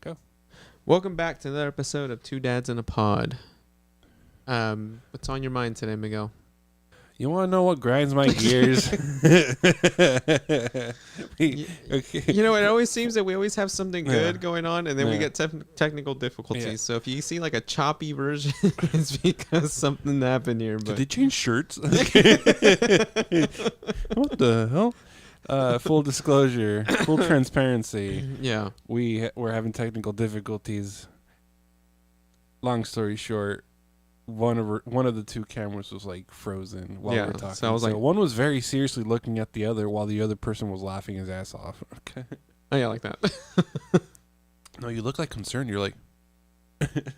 Go. Welcome back to another episode of Two Dads in a Pod. What's on your mind today, Miguel? You want to know what grinds my gears? You know, it always seems that we always have something good going on, and then we get technical difficulties. Yeah. So if you see like a choppy version, it's because something happened here. But did they change shirts? What the hell? Full disclosure, full transparency. Yeah, we're having technical difficulties. Long story short, one of the two cameras was like frozen while we were talking. So I was like, one was very seriously looking at the other while the other person was laughing his ass off. Okay. Oh yeah, like that. No, you look like concerned. You're like. It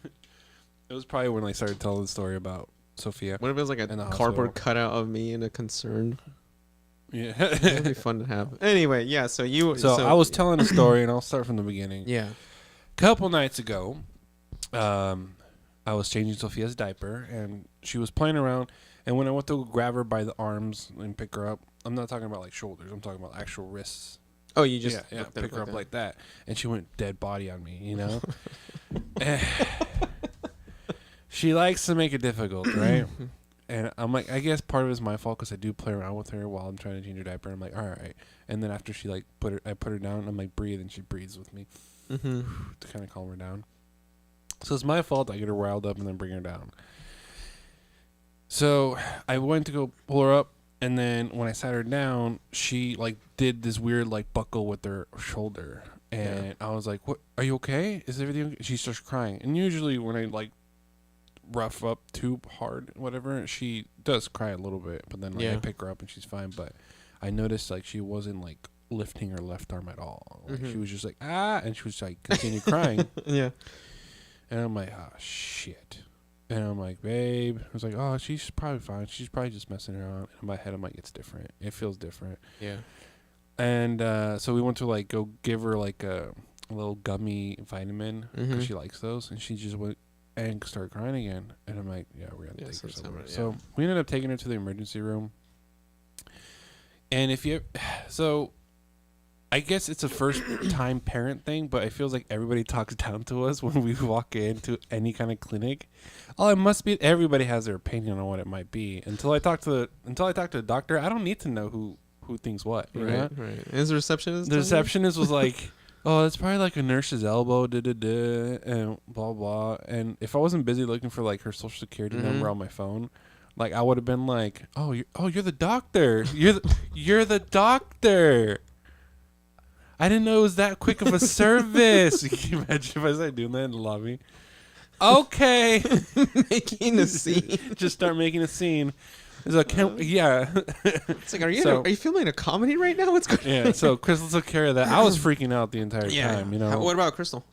was probably when I started telling the story about Sophia. What if it was like a cardboard cutout of me and a concern? Yeah, that'd be fun to have. Anyway, yeah. So I was telling a story, and I'll start from the beginning. Yeah. A couple nights ago, I was changing Sophia's diaper, and she was playing around. And when I went to grab her by the arms and pick her up, I'm not talking about like shoulders. I'm talking about actual wrists. Oh, you just pick her up like that, and she went dead body on me. You know. She likes to make it difficult, right? And I'm like, I guess part of it is my fault because I do play around with her while I'm trying to change her diaper. I'm like, all right. And then after she like I put her down. I'm like, breathe, and she breathes with me to kind of calm her down. So it's my fault. I get her riled up and then bring her down. So I went to go pull her up, and then when I sat her down, she like did this weird like buckle with her shoulder, and I was like, "What? Are you okay? Is everything okay?" She starts crying, and usually when I like rough up too hard, whatever, she does cry a little bit, but then like I pick her up and she's fine. But I noticed like she wasn't like lifting her left arm at all. Like she was just like and she was like continue crying. Yeah. And I'm like, oh shit. And I'm like, babe. I was like, oh, she's probably fine. She's probably just messing around. In my head, I'm like, it's different. It feels different. Yeah. And so we went to like go give her like a little gummy vitamin because she likes those, and she just went and started crying again. And I'm like, yeah, we're gonna take her somewhere. So we ended up taking her to the emergency room. And I guess it's a first-time parent thing, but it feels like everybody talks down to us when we walk into any kind of clinic. Oh, it must be. Everybody has their opinion on what it might be. Until I talk to the doctor, I don't need to know who thinks what. You know? Right. Is the receptionist? The receptionist was like, "Oh, it's probably like a nurse's elbow, and blah blah." And if I wasn't busy looking for like her social security number on my phone, like I would have been like, "Oh, you're the doctor. You're the doctor." I didn't know it was that quick of a service. Can you imagine if I started doing that in the lobby? Okay. Making a scene. Just start making a scene. It's like, It's like, are you filming a comedy right now? What's going on? Yeah, so Crystal took care of that. I was freaking out the entire time, you know. What about Crystal?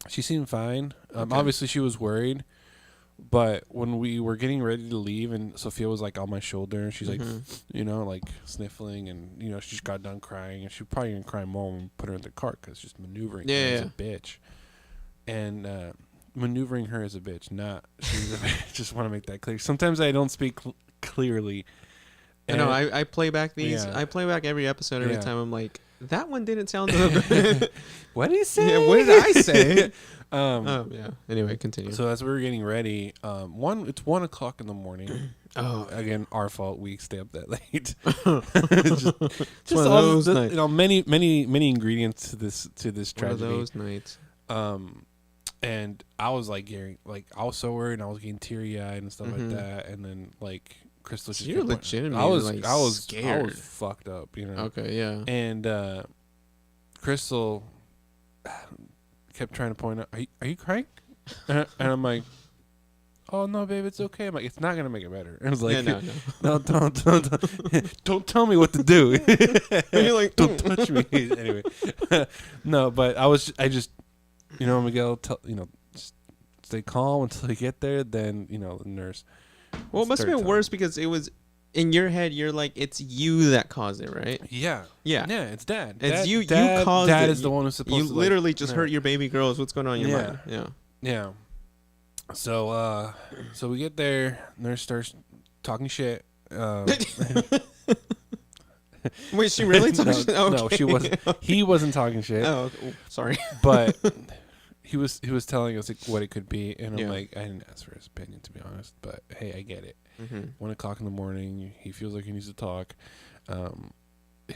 She seemed fine. Obviously, she was worried. But when we were getting ready to leave and Sophia was like on my shoulder, she's like, you know, like sniffling, and, you know, she just got done crying, and she probably going to cry more when we put her in the car because just maneuvering her is a bitch. And maneuvering her is a bitch, not she's a bitch. Just want to make that clear. Sometimes I don't speak clearly. I know. I play back these. I play back every episode every time. I'm like, that one didn't sound so good. What did he say? Yeah, what did I say? Anyway, continue. So as we were getting ready, it's 1 o'clock in the morning. Oh, again, our fault. We stay up that late. just all those nights. You know, many ingredients to this tragedy. One of those nights. And I was like I was so worried, and I was getting teary eyed and stuff like that. And then like Crystal, so you're legitimately I was scared. I was fucked up, you know. Okay, yeah. And Crystal kept trying to point out, are you crying? And I'm like, oh no, babe, it's okay. I'm like, it's not gonna make it better. And I was like, no, don't tell me what to do. You're like, don't touch me. Anyway, no, but I just, you know, Miguel, just stay calm until you get there. Then, you know, the nurse. Well, it must have been worse because it was in your head. You're like, it's you that caused it, right? Yeah. It's Dad. It's you. Dad, you caused Dad it. is the one who's supposed to. You literally just hurt your baby girls. What's going on in your mind? Yeah. So we get there. Nurse starts talking shit. Wait, she really talking shit? Okay. No, she wasn't. He wasn't talking shit. Oh, sorry. But he was telling us like, what it could be, and I'm Yeah. like, I didn't ask for his opinion, to be honest. But hey, I get it. Mm-hmm. 1:00 in the morning, he feels like he needs to talk.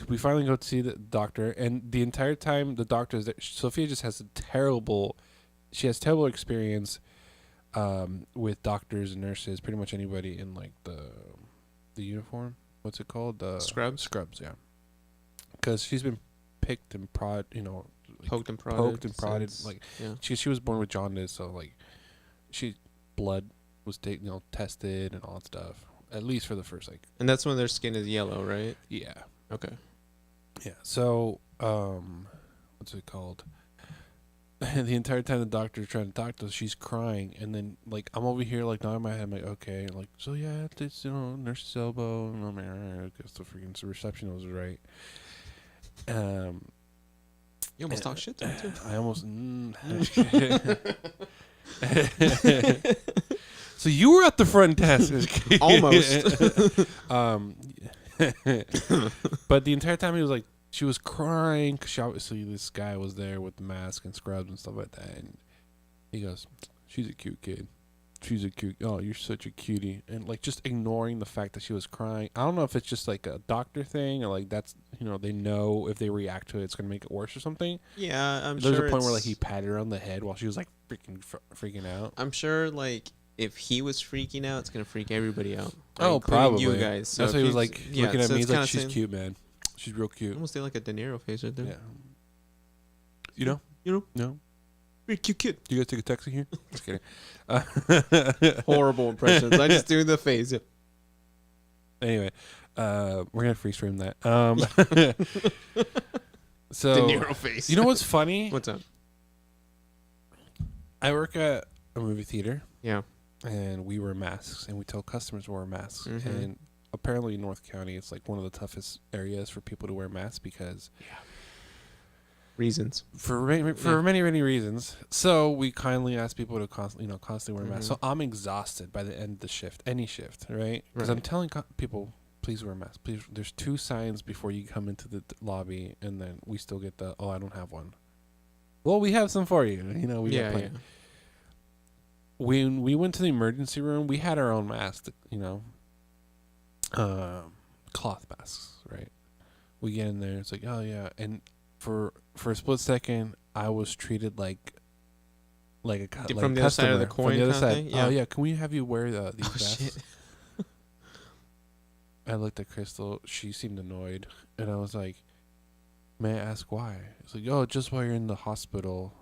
We finally go to see the doctor, and the entire time the doctor is there, Sophia just has terrible experience with doctors and nurses, pretty much anybody in like the uniform. What's it called? Scrubs, yeah. Because she's been picked and prod, like poked and prodded. Since, like yeah. she was born with jaundice, so like blood was tested and all that stuff. At least for the first And that's when their skin is yellow, right? Yeah. Okay. Yeah. So what's it called? The entire time the doctor's trying to talk to us, she's crying, and then like I'm over here like nodding my head, I'm like, okay, like, so yeah, it's nurse's elbow, and I'm like, all right, I guess the freaking reception was right. You almost talk shit to me too. I almost. So you were at the front desk. Almost. But the entire time he was like, she was crying because obviously this guy was there with the mask and scrubs and stuff like that, and he goes, "She's a cute kid. She's a cute. Oh, you're such a cutie," and like just ignoring the fact that she was crying. I don't know if it's just like a doctor thing or like that's they know if they react to it, it's gonna make it worse or something. Yeah, There's a point where like he patted her on the head while she was like freaking out. I'm sure like if he was freaking out, it's gonna freak everybody out. Oh, probably you guys. So that's why he was like looking at me. He's like, "She's cute, man. She's real cute." Almost did like a De Niro face right there. Yeah. You know? No. Very cute kid. Do you guys take a taxi here? Just kidding. Horrible impressions. I just do the face. Yeah. Anyway, we're gonna freeze frame that. So De Niro face. You know what's funny? What's up? I work at a movie theater. Yeah. And we wear masks, and we tell customers to wear masks. Mm-hmm. And apparently in North County, it's like one of the toughest areas for people to wear masks because reasons. For many reasons. So we kindly ask people to constantly wear masks. So I'm exhausted by the end of the shift, any shift, right? Because I'm telling people, please wear masks. Please. There's 2 signs before you come into the lobby, and then we still get the, oh, I don't have one. Well, we have some for you. We got plenty. Yeah. When we went to the emergency room, we had our own mask, cloth masks, right? We get in there, it's like, oh yeah, and for a split second, I was treated like a from the other side of the coin. From the other side. Yeah. Oh yeah, can we have you wear these masks? Shit. I looked at Crystal. She seemed annoyed, and I was like, "May I ask why?" It's like, "Oh, just while you're in the hospital,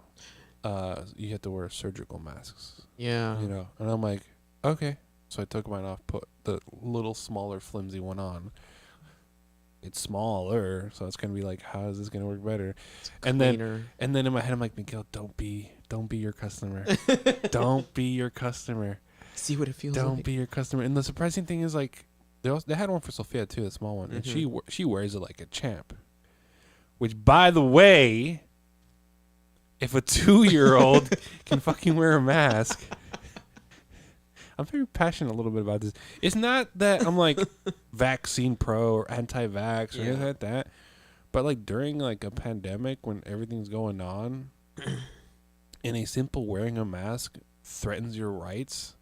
you have to wear surgical masks." Yeah. And I'm like, okay. So I took mine off, put the little smaller flimsy one on. It's smaller, so it's gonna be like, how is this gonna work better? And then in my head I'm like, Miguel, don't be your customer. Don't be your customer. See what it feels like. Don't be your customer. And the surprising thing is like they had one for Sophia too, the small one, and she wears it like a champ. Which, by the way, if a 2-year-old can fucking wear a mask, I'm very passionate a little bit about this. It's not that I'm like vaccine pro or anti-vax or anything like that, but like during like a pandemic when everything's going on, and a simple wearing a mask threatens your rights,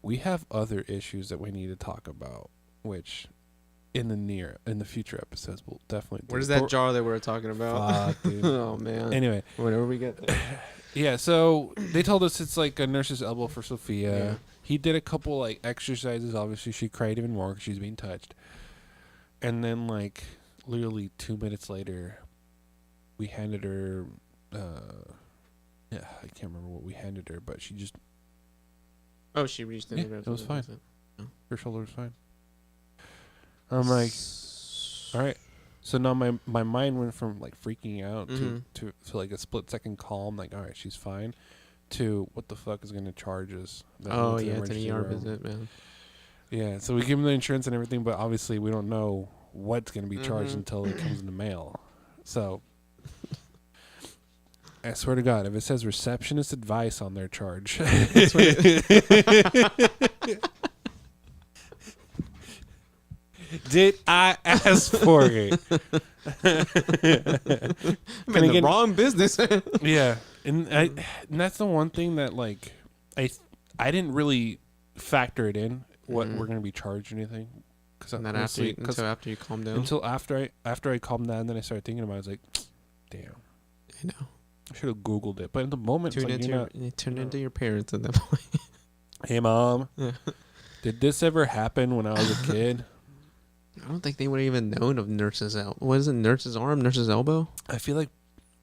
we have other issues that we need to talk about, which in the future episodes we'll definitely do. Where's that jar that we were talking about? Fuck, dude. Oh man. Anyway, whenever we get there. Yeah, so they told us it's like a nurse's elbow for Sophia. Yeah. He did a couple like exercises. Obviously, she cried even more because she's being touched. And then like literally 2 minutes later, we handed her. I can't remember what we handed her, but she just. Oh, she reached in. Yeah, it was fine. Her shoulder was fine. I'm like, all right. So now my mind went from like freaking out to like a split second calm, like, all right, she's fine, to what the fuck is going to charge us? Oh, yeah, it's an ER visit, man. Yeah, so we give them the insurance and everything, but obviously we don't know what's going to be charged until it comes in the mail. So I swear to God, if it says receptionist advice on their charge, that's what Did I ask for it? I'm in the wrong business. Yeah, and that's the one thing that like I didn't really factor it in what we're gonna be charged or anything. Not until after you calm down. Until after I calmed down, then I started thinking about it. I was like, damn. I know. I should have Googled it, but in the moment, Turn into your parents at that point. Hey, Mom. Did this ever happen when I was a kid? I don't think they would have even known of nurse's elbow. What is it? Nurse's arm? Nurse's elbow? I feel like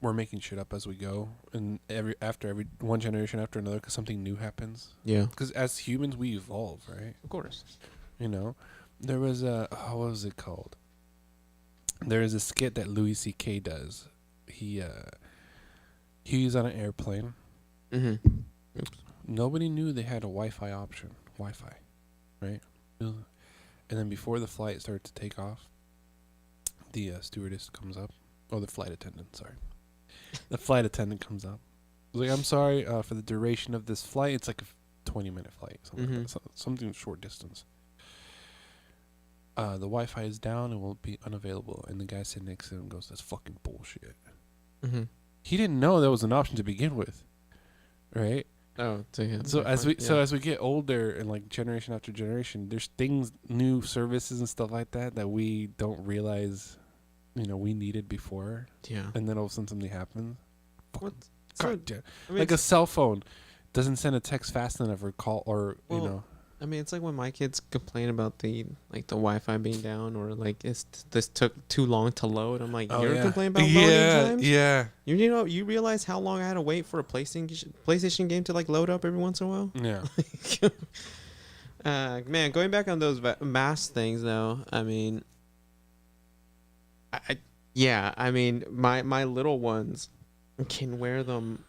we're making shit up as we go, and after every one generation after another, because something new happens. Yeah. Because as humans, we evolve, right? Of course. You know, there was what was it called? There is a skit that Louis C.K. does. He's on an airplane. Mm-hmm. Oops. Nobody knew they had a Wi-Fi option. Wi-Fi, right? And then before the flight started to take off, the stewardess comes up. Oh, the flight attendant, sorry. The flight attendant comes up. Like, I'm sorry for the duration of this flight. It's like a 20-minute flight. Something like that. Something short distance. The Wi-Fi is down and will be unavailable. And the guy sitting next to him goes, that's fucking bullshit. Mm-hmm. He didn't know that was an option to begin with, right? Oh, so as we get older and like generation after generation, there's things, new services and stuff like that that we don't realize, we needed before. Yeah. And then all of a sudden something happens. What? God damn. Like a cell phone doesn't send a text fast enough or call or I mean, it's like when my kids complain about the Wi-Fi being down or like this took too long to load. I'm like, you're complaining about loading times? Yeah. You realize how long I had to wait for a PlayStation game to like load up every once in a while? Yeah. Man, going back on those mask things though, I mean, I mean, my little ones can wear them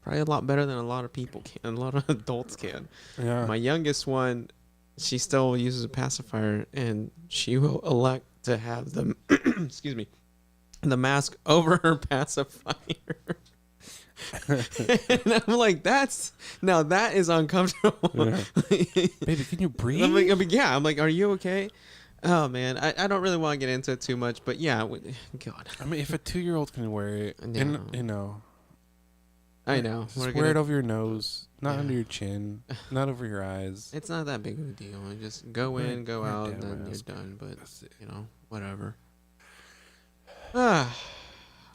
probably a lot better than a lot of people can, a lot of adults can. Yeah. My youngest one, she still uses a pacifier, and she will elect to have the the mask over her pacifier. And I'm like, that is uncomfortable. Yeah. Baby, can you breathe? I'm like, are you okay? Oh man, I don't really want to get into it too much, but yeah, God. I mean, if a 2-year-old can wear it, I know. Just wear it over your nose, not under your chin, not over your eyes. It's not that big of a deal. Just go in, go out, and then you're done. But, whatever.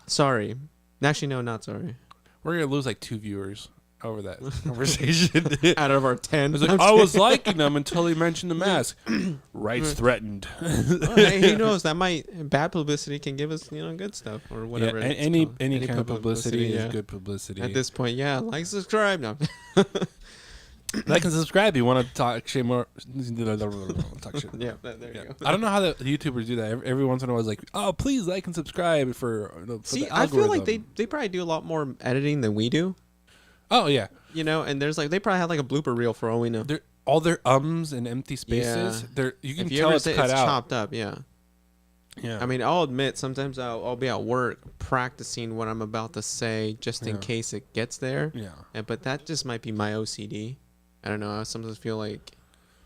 Sorry. Actually, no, not sorry. We're going to lose like 2 viewers over that conversation. Out of our 10. I was liking them until he mentioned the mask. Rights threatened. Hey, who knows? Bad publicity can give us, good stuff or whatever. Yeah, any kind of publicity is good publicity. At this point, subscribe. No. Like and subscribe. You want to talk shit more? Talk shit. Yeah, there you go. I don't know how the YouTubers do that. Every once in a while, it's like, oh, please like and subscribe for See, the I feel like they probably do a lot more editing than we do. Oh yeah, and there's they probably have like a blooper reel for all we know. All their ums and empty spaces. You can tell it's cut out, chopped up. Yeah. I mean, I'll admit sometimes I'll be at work practicing what I'm about to say just in case it gets there. Yeah. But that just might be my OCD. I don't know. I sometimes feel like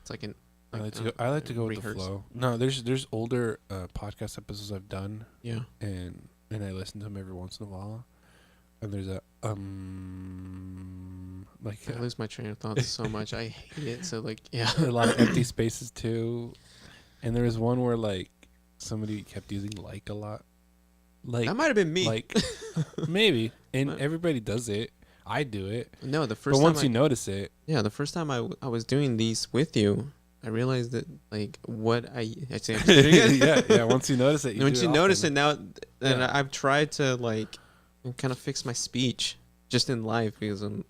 it's like an. I like to go with the flow. No, there's older podcast episodes I've done. Yeah. And I listen to them every once in a while. And there's I lose my train of thought so much. I hate it. So a lot of empty spaces too. And there was one where somebody kept using a lot. That might have been me. Maybe. And everybody does it. I do it. No, the first time. But once you notice it. Yeah, the first time I was doing these with you, I realized that what I say. Yeah. Once you notice it, once you notice it now, and I've tried to kind of fix my speech just in life because I'm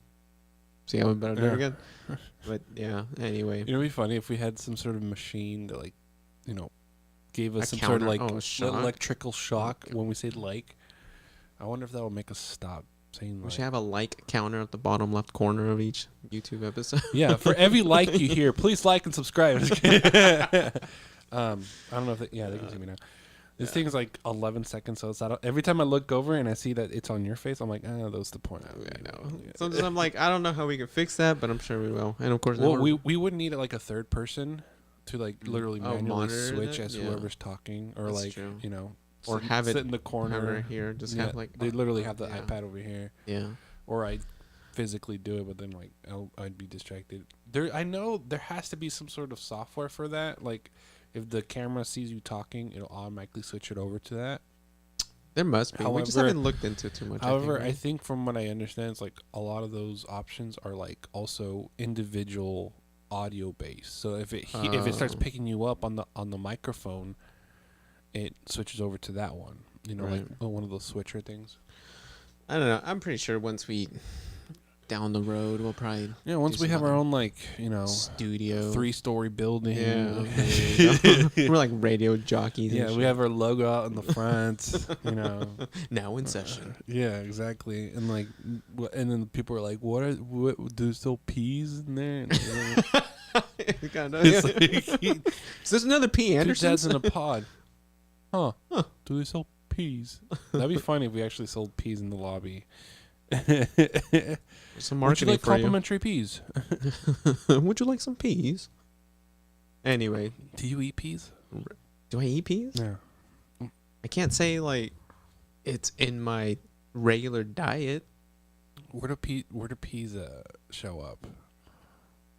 better do it again. But yeah, anyway. It'd be funny if we had some sort of machine that gave us some sort of electrical shock when we say I wonder if that will make us stop saying we should have a counter at the bottom left corner of each YouTube episode. Yeah, for every like you hear, please like and subscribe. I don't know if they can see me now. This thing's 11 seconds, so it's not, every time I look over and I see that it's on your face, I'm like, that was the point. I know. Sometimes I'm like, I don't know how we can fix that, but I'm sure we will. And of course, we wouldn't need a third person to like literally manually monitor switch it? as Yeah. whoever's talking, or That's like true. or have sit it in the corner. Have it here. Just Yeah, have like they literally have the yeah. iPad over here. Yeah. Or I physically do it, but then like I'd be distracted. I know there has to be some sort of software for that. Like if the camera sees you talking, it'll automatically switch it over to that. There must be. We just However- haven't looked into it too much. However, I I think from what I understand, it's like a lot of those options are like also individual audio based. So if it starts Oh. picking you up on the microphone, it switches over to that one. You know, like Right. one of those switcher things. I don't know. I'm pretty sure once we down the road, we'll probably Yeah, once do we have our some own like studio 3-story building. Yeah, okay. We're like radio jockeys. Yeah, and we shit. have our logo out in the front. You know. Now in session. Yeah, exactly. And like, and then people are like, "What? There's still peas in there?" And, It's like, Is this another P. two Anderson? dads in a pod. Huh? Do they sell peas? That'd be funny if we actually sold peas in the lobby. Some Would you marketing like for you. complimentary peas? Would you like some peas? Anyway, Do you eat peas? do I eat peas? Yeah. I can't say like it's in my regular diet. Where do peas show up?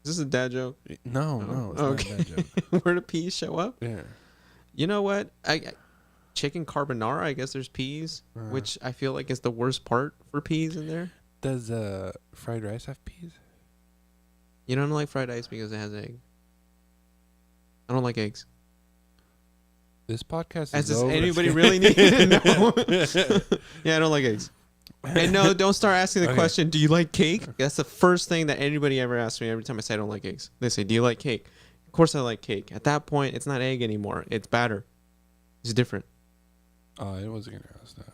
Is this a dad joke? No, it's Okay. not a bad joke. Where do peas show up? Yeah. You know what? I chicken carbonara. I guess there's peas, which I feel like is the worst part for peas in there. Does fried rice have peas? You don't like fried rice because it has egg. I don't like eggs. This podcast Does is over. anybody really need to know? Yeah, I don't like eggs. And no, don't start asking the Okay. question, do you like cake? That's the first thing that anybody ever asks me every time I say I don't like eggs. They say, do you like cake? Of course I like cake. At that point, it's not egg anymore. It's batter. It's different. Oh, I wasn't gonna ask that.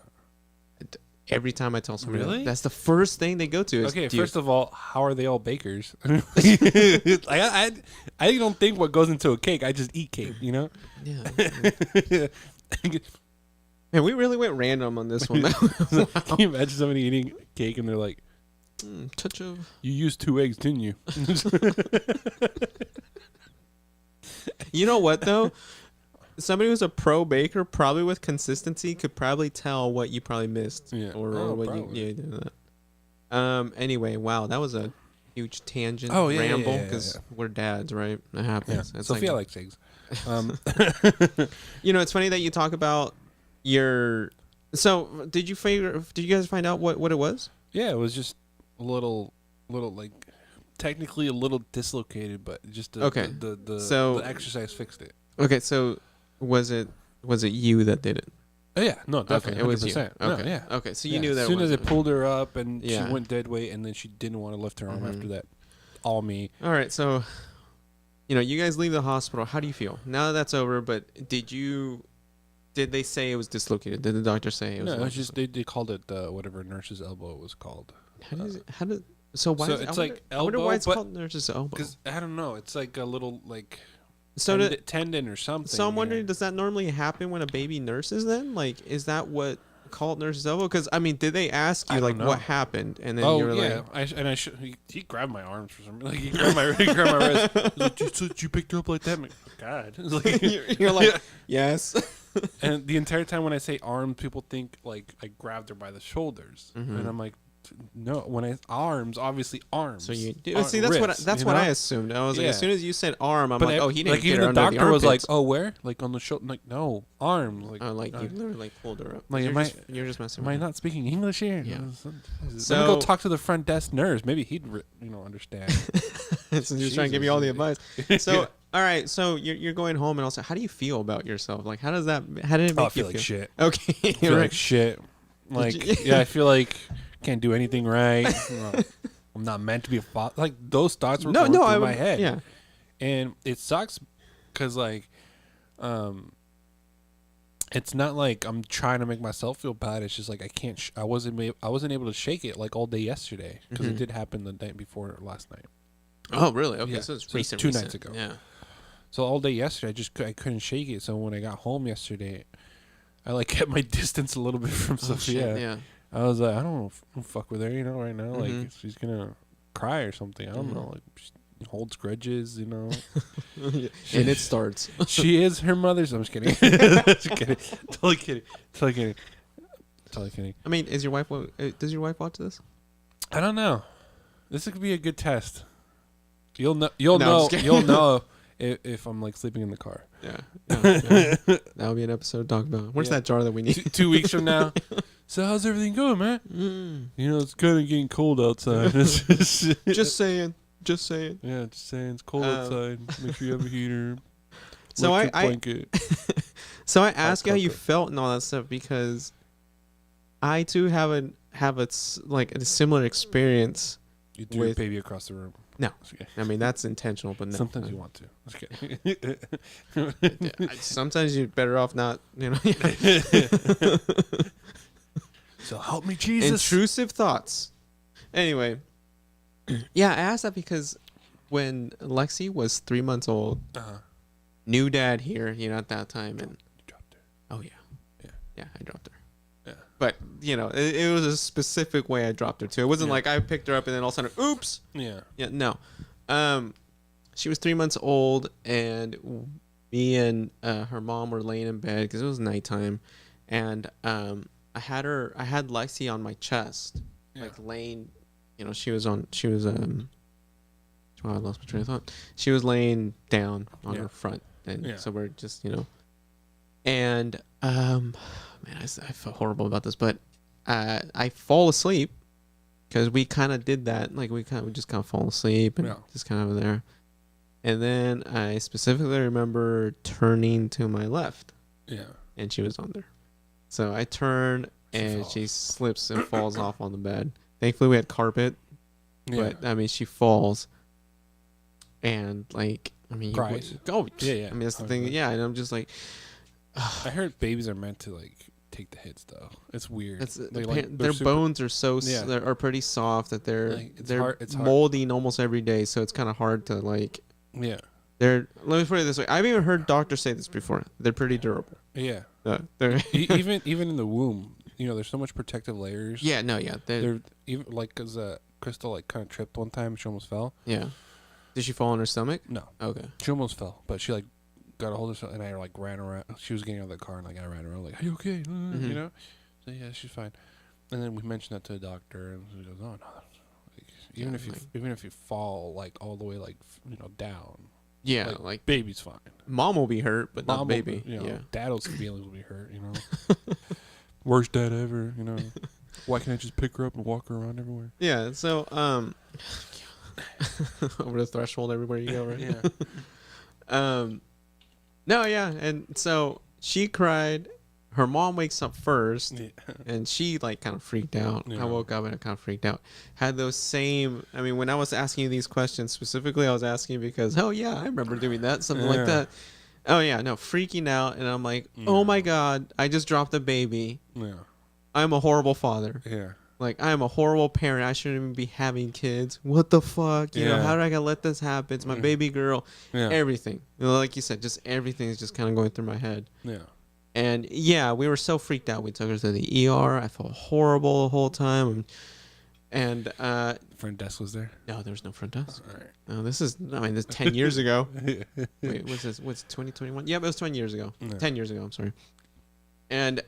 Every time I tell somebody, Really? that's the first thing they go to. Is, Okay, do you- first of all, how are they all bakers? I don't think what goes into a cake. I just eat cake, you know. yeah. Man, we really went random on this one. Can you imagine somebody eating cake and they're like, Touch of. "You used 2 eggs, didn't you?" You know what though? Somebody who's a pro baker, probably with consistency, could probably tell what you probably missed, Yeah. or Oh, what probably. you did that. Anyway, wow, that was a huge tangent Oh, yeah, ramble yeah, because we're dads, right? That happens. Yeah. It's Sophia like, likes eggs. you know, it's funny that you talk about your. So, did you guys find out what it was? Yeah, it was just a little like technically a little dislocated, but just Okay. the exercise fixed it. Okay, so was it you that did it? Oh yeah, no, definitely, Okay, it was you. 100%. Okay, No, yeah. Okay, so you Yeah, knew that. as soon as was it pulled her up and Yeah. she went dead weight, and then she didn't want to lift her arm Mhm. after that. All me. All right, so you know, you guys leave the hospital. How do you feel now that that's over? But did they say it was dislocated? Did the doctor say it was? No, it's just they called it whatever nurse's elbow was called. So why? So is it- it's I like wonder, I wonder why elbow, it's but- called nurse's elbow. Because I don't know, it's like a little like So tendon or something. So I'm wondering, yeah. does that normally happen when a baby nurses? Then, like, is that what called nurse's elbow? Because I mean, did they ask I you don't like know. what happened, and then Oh you were yeah, like, he grabbed my arms for some reason. Like he grabbed my wrist. He's like, so you picked her up like that? I'm like, God. It's like, you're like, yes. and the entire time when I say arms, people think like I grabbed her by the shoulders, Mhm. and I'm like, no. When I arms, obviously arms. So you aren't see, that's wrists, what you I know? assumed. I was like, Yeah. as soon as you said arm, I'm But like, oh, he didn't like get even her the under doctor was like, armpits. oh, where? Like on the shoulder? Like no, arms. Like, Oh, like you literally like pulled her up. Like, You're just messing am I with me. not speaking English here? Yeah. Let me So- go talk to the front desk nurse. Maybe he'd understand. So he's trying to give you all the advice. Jesus. So all right, so you're going home, and also, how do you feel about yourself? Like, how did it make I you feel like shit. Okay, I feel right. like shit. Like, you- yeah, I feel like can't do anything right. I'm not meant to be a father. Like those thoughts were going through my head. Yeah. And it sucks because like, it's not like I'm trying to make myself feel bad. It's just like I can't. I wasn't able to shake it like all day yesterday because Mhm. it did happen the night before last night. Oh, really? Okay, Yeah. so it's So it's recent. 2 recent. nights ago. Yeah. So all day yesterday, I couldn't shake it. So when I got home yesterday, I like kept my distance a little bit from Oh, Sophia. shit, yeah. I was like, I don't fuck with her, right now. Mhm. Like she's gonna cry or something. I don't Mhm. know. Like holds grudges, you know. And it starts. She is her mother's. I'm just kidding. Just kidding. Totally kidding. Totally kidding. Totally kidding. I mean, does your wife watch this? I don't know. This could be a good test. You'll know. You'll No, know. You'll know if I'm like sleeping in the car. Yeah. That'll be an episode to talk about. Where's that jar that we need? 2 weeks from now. So how's everything going, man? You know, it's kind of getting cold outside. Just saying. Yeah, just saying. It's cold outside. Make sure you have a heater. So blanket. So I asked you how you felt and all that stuff because I too have a similar experience. You threw your baby across the room. No, I mean that's intentional, but no. Sometimes you want to. Sometimes you're better off not. You know. So help me, Jesus. Intrusive thoughts. Anyway, yeah, I asked that because when Lexi was 3 months old, new dad here, you know, at that time, and you dropped her. Oh yeah, I dropped her. Yeah, but you know, it was a specific way I dropped her too. It wasn't like I picked her up and then all of a sudden, oops. Yeah, no. She was 3 months old, and me and her mom were laying in bed because it was nighttime, and I had Lexi on my chest, like laying. You know, I lost my train of thought. She was laying down on her front, and so we're just, you know, and man, I felt horrible about this, but I fall asleep because we kind of did that, like we just kind of fall asleep and just kind of there, and then I specifically remember turning to my left, and she was on there, so I turn and she slips and falls off on the bed. Thankfully, we had carpet, but I mean, she falls, and like, I mean, cries. I mean, that's the thing. Yeah, and I'm just like, I heard babies are meant to like take the hits, though. It's weird. Their bones are are pretty soft that they're molding almost every day, so it's kind of hard to like. Yeah. Let me put it this way. I've even heard doctors say this before. They're pretty durable. Yeah. Even in the womb. You know, there's so much protective layers. Yeah, no, yeah. They're even like because Crystal like kind of tripped one time. She almost fell. Yeah. Did she fall on her stomach? No. Okay. She almost fell, but she like got a hold of herself, and I like ran around. She was getting out of the car, and like I ran around like, "Are you okay?" You know. So yeah, she's fine. And then we mentioned that to the doctor, and he goes, "Oh no, like, even if you fall like all the way like down." Yeah, like baby's fine. Mom will be hurt, but not baby. Dad's feelings will be hurt. You know. Worst dad ever, you know. Why can't I just pick her up and walk her around everywhere? Yeah, so over the threshold everywhere you go, right? Yeah. No, yeah, and so she cried. Her mom wakes up first, and she like kind of freaked out. I woke up and I kind of freaked out. Had those same. I mean, when I was asking you these questions specifically, I was asking because, oh yeah, I remember doing that, something like that. Oh yeah, no, freaking out, and I'm like, oh my god, I just dropped a baby. Yeah, I'm a horrible father. Yeah, like I'm a horrible parent. I shouldn't even be having kids. What the fuck? You know, how did I gotta let this happen? It's my baby girl. Yeah, everything. You know, like you said, just everything is just kind of going through my head. Yeah, and yeah, we were so freaked out. We took her to the ER. I felt horrible the whole time. And front desk was there? No, there was no front desk. All right. No, this is 10 years ago. Wait, what's 2021? Yeah, but it was 20 years ago. Yeah. 10 years ago, I'm sorry. And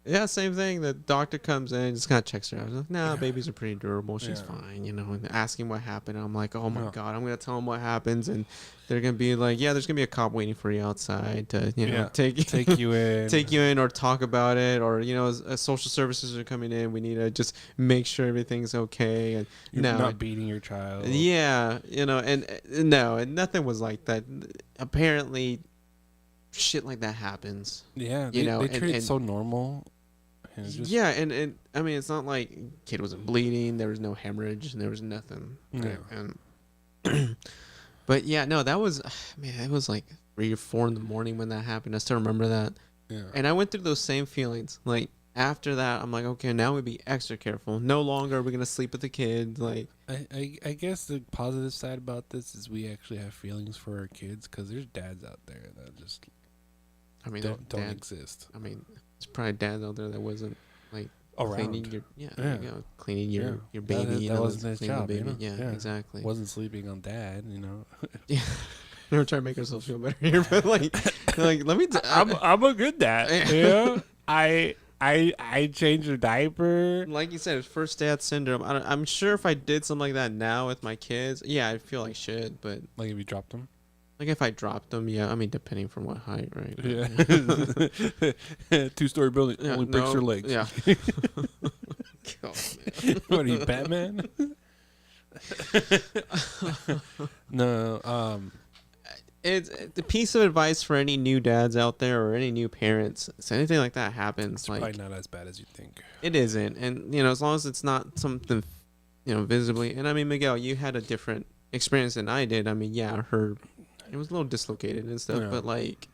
yeah, same thing. The doctor comes in, just kind of checks her out. I was like, nah, babies are pretty durable. She's fine, you know. And asking what happened. I'm like, oh my god, I'm gonna tell them what happens, and they're gonna be like, yeah, there's gonna be a cop waiting for you outside to, you know, take you in, or talk about it, or you know, social services are coming in. We need to just make sure everything's okay, and you're not beating your child. Yeah, you know, and no, and nothing was like that. Apparently, shit like that happens. Yeah, they treat it so normal. Yeah, and I mean, it's not like kid wasn't bleeding. There was no hemorrhage, and there was nothing. Yeah. And but yeah, no, that was, man, it was like 3 or 4 in the morning when that happened. I still remember that. Yeah. And I went through those same feelings. Like after that, I'm like, okay, now we'd be extra careful. No longer are we gonna sleep with the kids. Like, I guess the positive side about this is we actually have feelings for our kids, because there's dads out there that just, don't exist. I mean, there's probably dads out there that wasn't like cleaning around. your there you go, cleaning your baby. That wasn't his cleaning job. the baby. You know? Yeah, exactly. Wasn't sleeping on dad. Yeah. Never try to make ourselves feel better here, but like let me. I'm a good dad. You know? I changed your diaper. Like you said, it's first dad syndrome. I'm sure if I did something like that now with my kids, yeah, I feel I should. But Like if you dropped them. like if I dropped them, yeah. I mean, depending from what height, right? Yeah. 2-story building only breaks your legs. Yeah. God, man. What are you, Batman? No. It's the piece of advice for any new dads out there or any new parents. So anything like that happens, It's like probably not as bad as you think. it isn't, and as long as it's not something, visibly. And I mean, Miguel, you had a different experience than I did. I mean, yeah, I heard it was a little dislocated and stuff, Yeah. but like,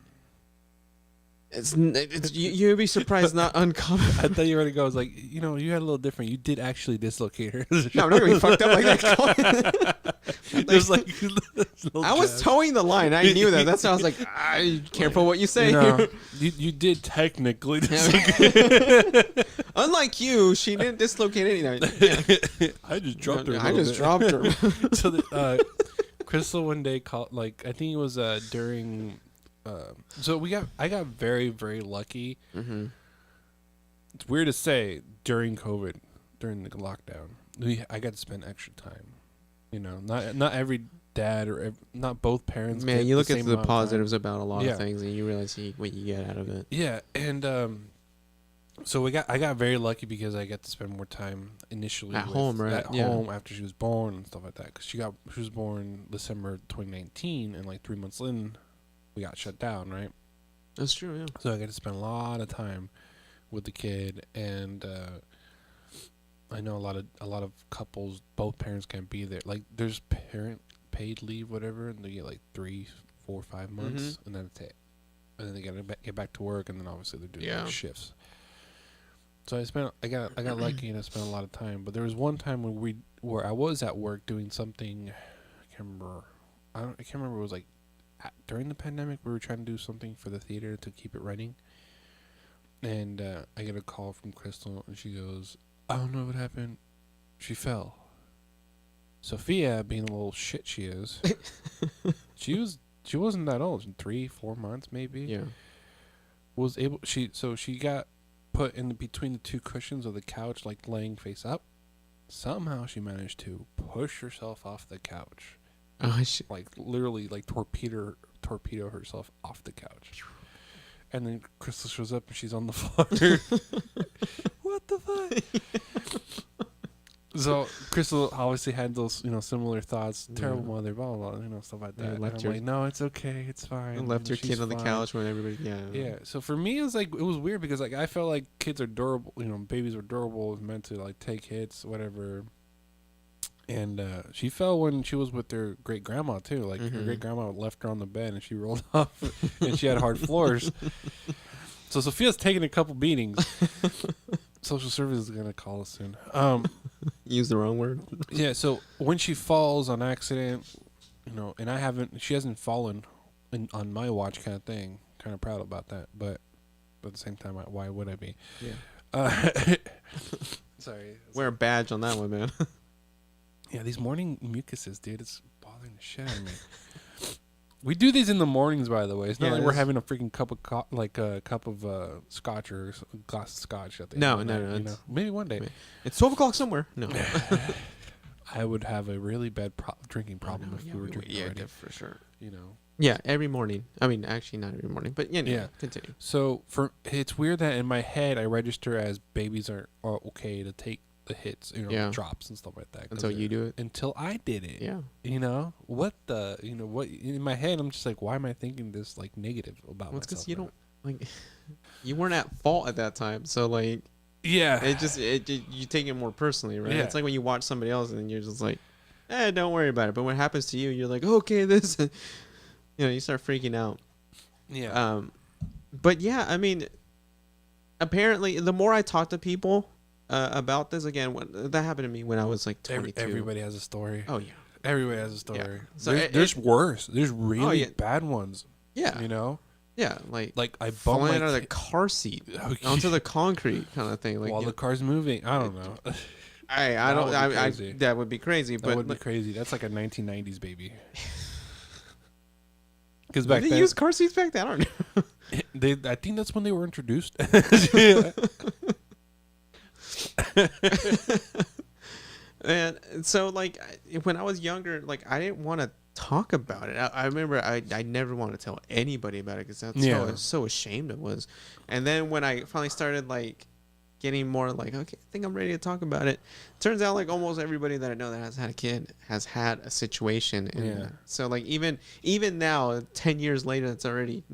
it's you'd be surprised, not uncommon. I thought you were gonna go. I was like, you had a little different. You did actually dislocate her. No, I'm not gonna be fucked up like that. There's like I was towing the line. I knew that. That's why I was like, careful what you say. You did technically. Unlike you, she didn't dislocate anything. Yeah. I just dropped her. I just dropped her. So Crystal one day called. Like I think it was during. So I got very, very lucky. Mm-hmm. It's weird to say during COVID, during the lockdown, I got to spend extra time. Not every dad or not both parents. Man, get you look the at same the amount of time. positives about a lot Yeah. of things, and you realize what you get out of it. Yeah, and so I got very lucky because I got to spend more time initially At home, right? At Yeah. home after she was born and stuff like that. Because she was born December 2019, and like 3 months in, we got shut down, right? That's true. Yeah. So I got to spend a lot of time with the kid, and I know a lot of couples, both parents can't be there. Like there's parent paid leave, whatever, and they get like 3, 4, 5 months, and then that's it. And then they gotta get back to work, and then obviously they're doing like shifts. So I got lucky and I spent a lot of time. But there was one time where I was at work doing something. I can't remember. It was like during the pandemic we were trying to do something for the theater to keep it running. And I get a call from Crystal, and she goes, "I don't know what happened. She fell." Sophia, being the little shit she is, she wasn't that old, 3, 4 months maybe. Yeah. She got put in between the two cushions of the couch, like laying face up. Somehow she managed to push herself off the couch. Oh, Like literally, like torpedo herself off the couch. And then Crystal shows up and she's on the floor. What the fuck? So Crystal obviously had those, similar thoughts. Terrible mother, blah blah blah, stuff like that. And I'm like, no, it's okay, it's fine. Left your kid on the couch when everybody, yeah. So for me, it was weird because like I felt like kids are durable. Babies are durable. It was meant to like take hits, whatever. And she fell when she was with her great grandma too. Like her great grandma left her on the bed and she rolled off, and she had hard floors. So Sophia's taking a couple beatings. Social services is gonna call us soon. Use the wrong word. Yeah. So when she falls on accident, and she hasn't fallen on my watch, kind of thing. Kind of proud about that, but at the same time, why would I be? Yeah. Sorry. Wear a badge on that one, man. Yeah, these morning mucuses, dude, it's bothering the shit out of me. We do these in the mornings, by the way. It's not like we're having a freaking cup of scotch or a glass of scotch at the No. Maybe one day. It's 12 o'clock somewhere. No. I would have a really bad drinking problem if we were drinking already. Yeah, for sure. Yeah, every morning. I mean, actually, not every morning, but yeah. Continue. So it's weird that in my head I register as babies are okay to take the hits, drops and stuff like that. Until you do it. Until I did it. Yeah. What in my head I'm just like, why am I thinking this like negative about myself? It's because you don't like. You weren't at fault at that time, so like. Yeah. You take it more personally, right? Yeah. It's like when you watch somebody else and you're just like, don't worry about it. But when it happens to you, you're like, okay, this. You start freaking out. Yeah. But yeah, I mean, apparently, the more I talk to people about this, again, that happened to me when I was like 22. Everybody has a story. Oh yeah. Everybody has a story. Yeah. So there's worse. There's really bad ones. Yeah. You know. Yeah, like I bumped falling my out of the car seat onto the concrete kind of thing. Like while the car's moving. I don't know. I don't. Would be crazy. That would be crazy. That but would be crazy. That's like a 1990s baby. Because did back they then, use car seats back then? I don't know. I think that's when they were introduced. And so, like, when I was younger, like, I didn't want to talk about it. I remember I never wanted to tell anybody about it because that's so ashamed it was. And then when I finally started, like, getting more like, okay, I think I'm ready to talk about it. Turns out, like, almost everybody that I know that has had a kid has had a situation. And so, like, even now, 10 years later, it's already,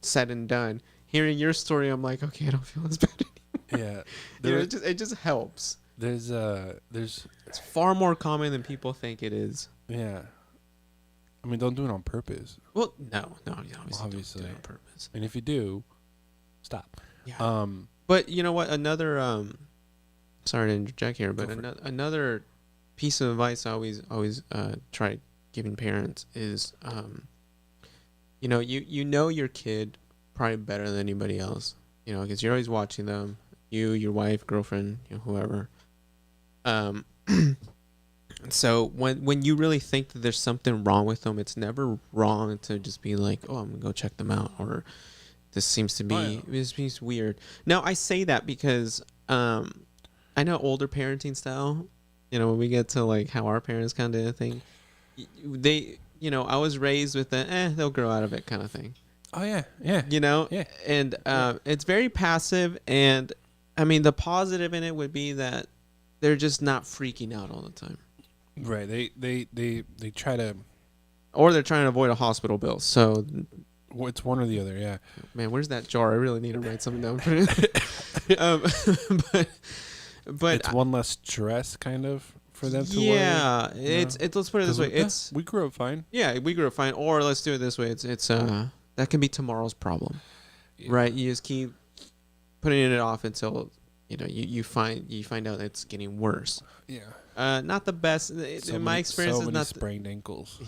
said and done. Hearing your story, I'm like, okay, I don't feel as bad anymore. Yeah. It just helps. There's It's far more common than people think it is. Yeah. I mean, don't do it on purpose. Well, no, obviously don't do it on purpose. And if you do, stop. Yeah. But you know what? Another sorry to interject here, but another piece of advice I always try giving parents is you know your kid probably better than anybody else. Because you're always watching them. You, your wife, girlfriend, whoever. So when you really think that there's something wrong with them, it's never wrong to just be like, oh, I'm gonna go check them out, or this seems to be this seems weird. Now I say that because I know older parenting style. When we get to like how our parents kind of did a thing, I was raised with the they'll grow out of it kind of thing. Oh yeah. And it's very passive, and I mean the positive in it would be that they're just not freaking out all the time. Right. They try to, or they're trying to avoid a hospital bill. So it's one or the other. Yeah. Man, where's that jar? I really need to write something down for it. But it's one less stress, kind of, for them to worry. Yeah, it's let's put it this way. We grew up fine. Yeah, we grew up fine. Or let's do it this way. It's that can be tomorrow's problem, right? You just keep putting it off until you find out it's getting worse. Yeah. Not the best. In my experience, so it's many not sprained ankles. Yeah.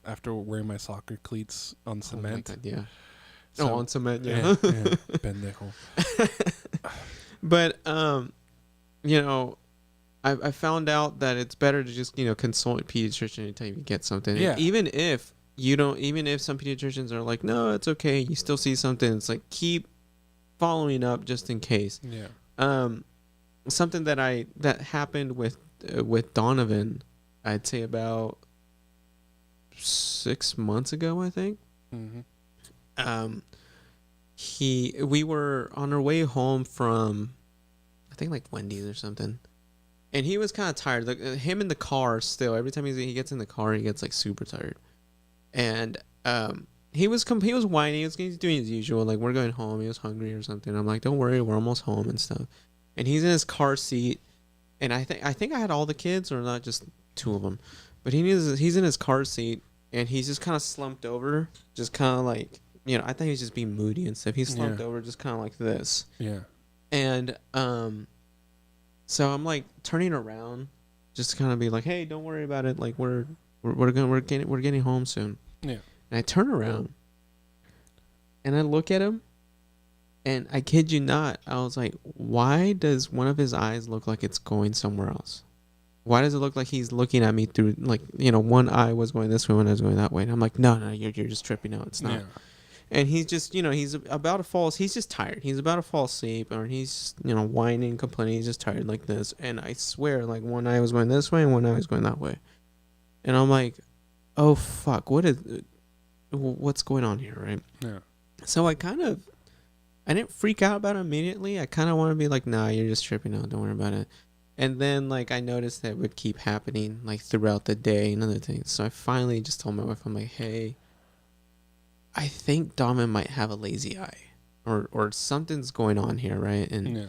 After wearing my soccer cleats on cement. Oh my God, yeah. On cement. Yeah. Pendejo. But I found out that it's better to just consult a pediatrician anytime you get something. Yeah. Even if some pediatricians are like, no, it's okay, you still see something. It's like keep following up just in case. Yeah. Something that happened with Donovan, I'd say about 6 months ago, I think. Mm-hmm. We were on our way home from, I think, like Wendy's or something, and he was kind of tired. Like him in the car still. Every time he gets in the car, he gets like super tired, and he was whining. He's doing his usual, like we're going home. He was hungry or something. I'm like, don't worry, we're almost home and stuff. And he's in his car seat, and I think I had all the kids, or not just two of them, but he's in his car seat, and he's just kind of slumped over, just kind of like, I think he's just being moody and stuff. He's slumped over, just kind of like this. Yeah. And so I'm like turning around, just to kind of be like, hey, don't worry about it. Like we're getting home soon. Yeah. And I turn around, and I look at him, and I kid you not, I was like, why does one of his eyes look like it's going somewhere else? Why does it look like he's looking at me through, like, one eye was going this way, one eye was going that way? And I'm like, no, you're just tripping out. It's not. Yeah. And he's just, he's about to fall. He's just tired. He's about to fall asleep, or he's, whining, complaining. He's just tired like this. And I swear, like, one eye was going this way and one eye was going that way. And I'm like, oh, fuck. What's going on here, right? Yeah. So I didn't freak out about it immediately. I kind of want to be like, nah, you're just tripping out. Don't worry about it. And then, like, I noticed that it would keep happening, like, throughout the day and other things. So I finally just told my wife, I'm like, hey, I think Donovan might have a lazy eye, or something's going on here, right? And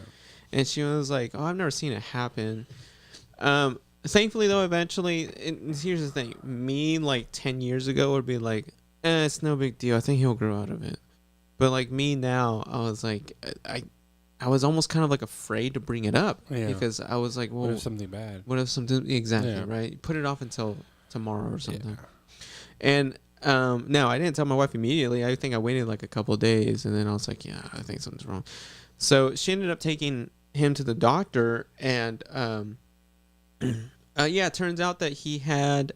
she was like, oh, I've never seen it happen. Thankfully, though, eventually, and here's the thing. Me, like, 10 years ago would be like, it's no big deal. I think he'll grow out of it. But, like, me now, I was like, I was almost kind of like afraid to bring it up, because I was like, well, what if something bad? What if something, exactly, right? Put it off until tomorrow or something. Yeah. And No, I didn't tell my wife immediately. I think I waited like a couple of days, and then I was like, yeah, I think something's wrong. So she ended up taking him to the doctor, and yeah, it turns out that he had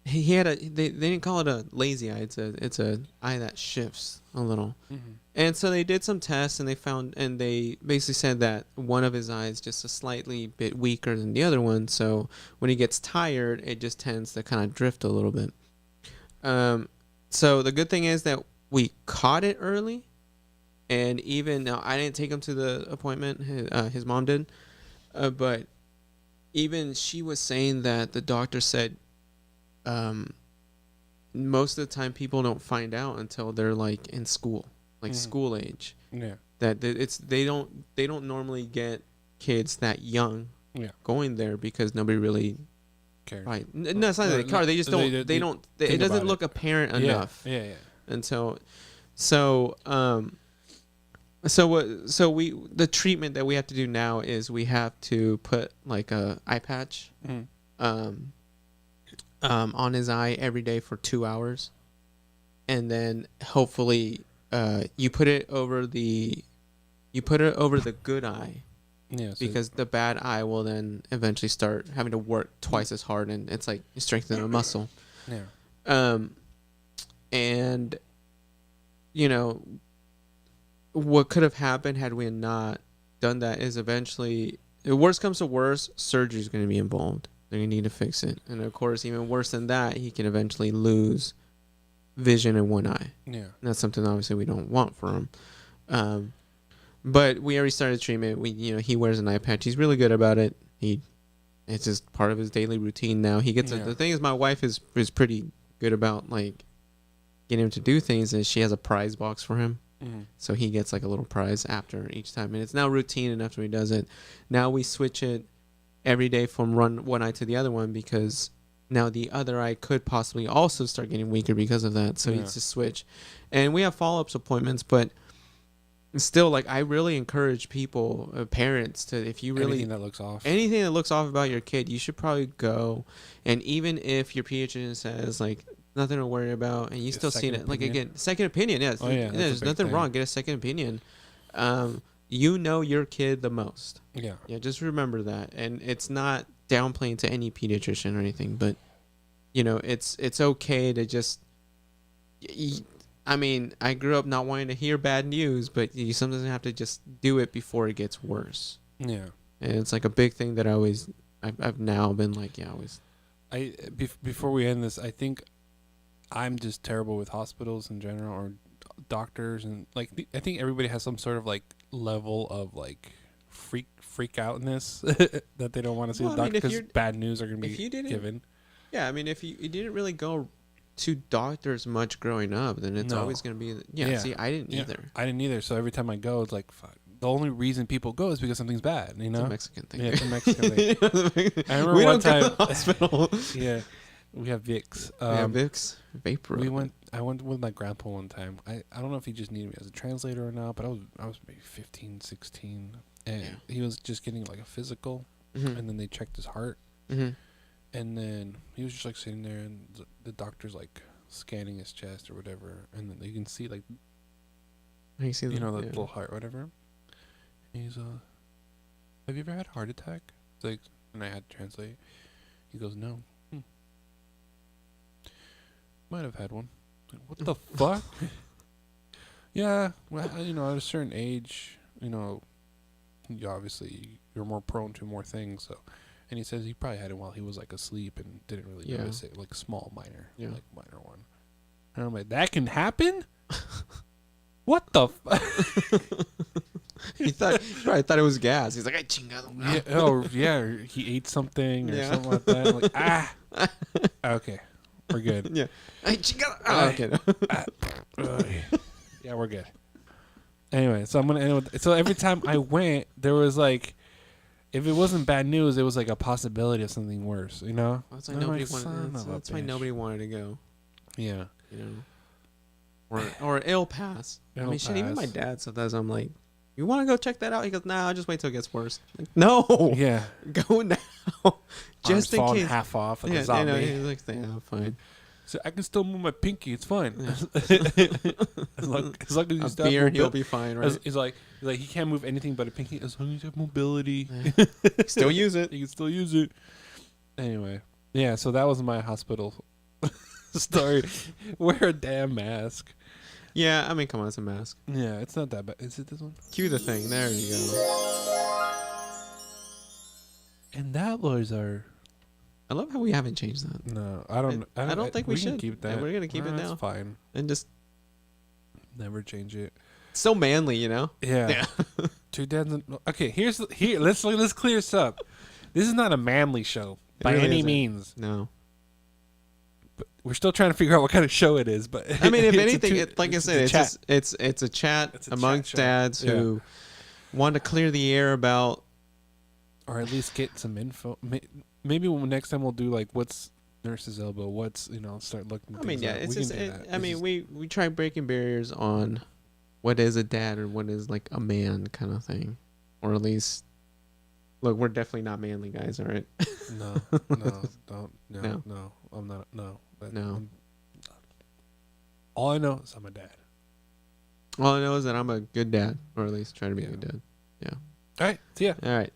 they didn't call it a lazy eye. It's a eye that shifts a little. Mm-hmm. And so they did some tests, and they basically said that one of his eyes just a slightly bit weaker than the other one. So when he gets tired, it just tends to kind of drift a little bit. So the good thing is that we caught it early, and even now I didn't take him to the appointment. His mom did, but even she was saying that the doctor said, most of the time people don't find out until they're like in school, like school age. Yeah. That they don't normally get kids that young going there because nobody really cares. Right. No, it's not that they care. They just don't. They don't. It doesn't look apparent enough. Yeah. Until, so the treatment that we have to do now is we have to put like a eye patch, on his eye every day for 2 hours, and then hopefully, you put it over the good eye. Yeah, so because the bad eye will then eventually start having to work twice as hard, and it's like strengthening a muscle. Yeah. And you know what could have happened had we not done that is eventually, if worst comes to worst, surgery is going to be involved. They're going to need to fix it, and of course, even worse than that, he can eventually lose vision in one eye. Yeah, and that's something obviously we don't want for him. But we already started treatment. He wears an eye patch. He's really good about it. It's just part of his daily routine now. He gets the thing is, my wife is pretty good about like getting him to do things, and she has a prize box for him. Mm-hmm. So he gets like a little prize after each time, and it's now routine. And after he does it, now we switch it every day from one eye to the other one, because now the other eye could possibly also start getting weaker because of that. So he needs to switch, and we have follow-ups appointments, but still, like, I really encourage people, parents, to, if you really anything that looks off about your kid, you should probably go. And even if your pediatrician says like nothing to worry about, and you still see it, like, again, second opinion, yes, there's nothing wrong. Get a second opinion. You know your kid the most. Yeah. Just remember that, and it's not downplaying to any pediatrician or anything, but it's okay to just. I mean, I grew up not wanting to hear bad news, but you sometimes have to just do it before it gets worse. Yeah. And it's like a big thing that I've now been like, always. Before we end this, I think I'm just terrible with hospitals in general, or doctors, and like I think everybody has some sort of like level of like freak outness that they don't want to see the doctor because bad news are going to be given. Yeah, I mean, if you didn't really go to doctors much growing up, then it's always going to be see, I didn't either. So every time I go, it's like, fuck. The only reason people go is because something's bad, It's a Mexican thing. Yeah, it's a Mexican thing. I remember one time go to the hospital. We have Vicks. Vicks vapor. I went with my grandpa one time. I don't know if he just needed me as a translator or not, but I was maybe 15, 16, and he was just getting like a physical, and then they checked his heart. And then he was just like sitting there, and the doctor's like scanning his chest or whatever, and then you can see like, the little heart, whatever. And he's have you ever had a heart attack? It's like, and I had to translate. He goes, no. Might have had one. Like, what the fuck? Yeah, well, at a certain age, obviously you're more prone to more things, so. And he says he probably had it while he was like asleep and didn't really notice it, like minor one. And I'm like, that can happen? What the He probably thought it was gas. He's like, "Ay, chingado." Yeah, he ate something or something like that. I'm like, okay, we're good. Yeah, "Ay, chingado." Okay. Yeah, we're good. Anyway, so I'm gonna end with. So every time I went, there was like. If it wasn't bad news, it was like a possibility of something worse, That's why nobody wanted to go. Yeah. Or ill pass. Even my dad sometimes I'm like, you want to go check that out? He goes, nah, I'll just wait till it gets worse. Like, no. Yeah. Go now. Just in case. Half off like a zombie. He's like, yeah, fine. So I can still move my pinky. It's fine. Yeah. as long as you A stop beard, he'll moving. be fine, right? He's like he can't move anything but a pinky as long as you have mobility. Yeah. Still use it. You can still use it. Anyway, yeah. So that was my hospital story. Wear a damn mask. Yeah, I mean, come on, it's a mask. Yeah, it's not that bad. Is it this one? Cue the thing. There you go. And that was our. I love how we haven't changed that. No, I don't think we can should. keep Yeah, that. we're gonna keep it now. That's fine. And just Never change it. so manly, you know? Yeah. Two dads. Okay, here. Let's clear this up. This is not a manly show by really any isn't. means. No. But we're still trying to figure out what kind of show it is. But I mean, if it's a anything, two- like I it's said, a chat. it's a chat It's a amongst chat show. dads who want to clear the air about. Or at least get some info. Maybe next time we'll do like what's nurse's elbow. What's start looking. I mean, things yeah, up. it's We just. can do that. I It's mean, just- we try breaking barriers on what is a dad or what is like a man kind of thing, or at least. Look, we're definitely not manly guys, all right? no, don't, No. no, I'm not. No, No. All I know is I'm a dad. All I know is that I'm a good dad, or at least try to be a Yeah. good dad. All right, see ya. All right.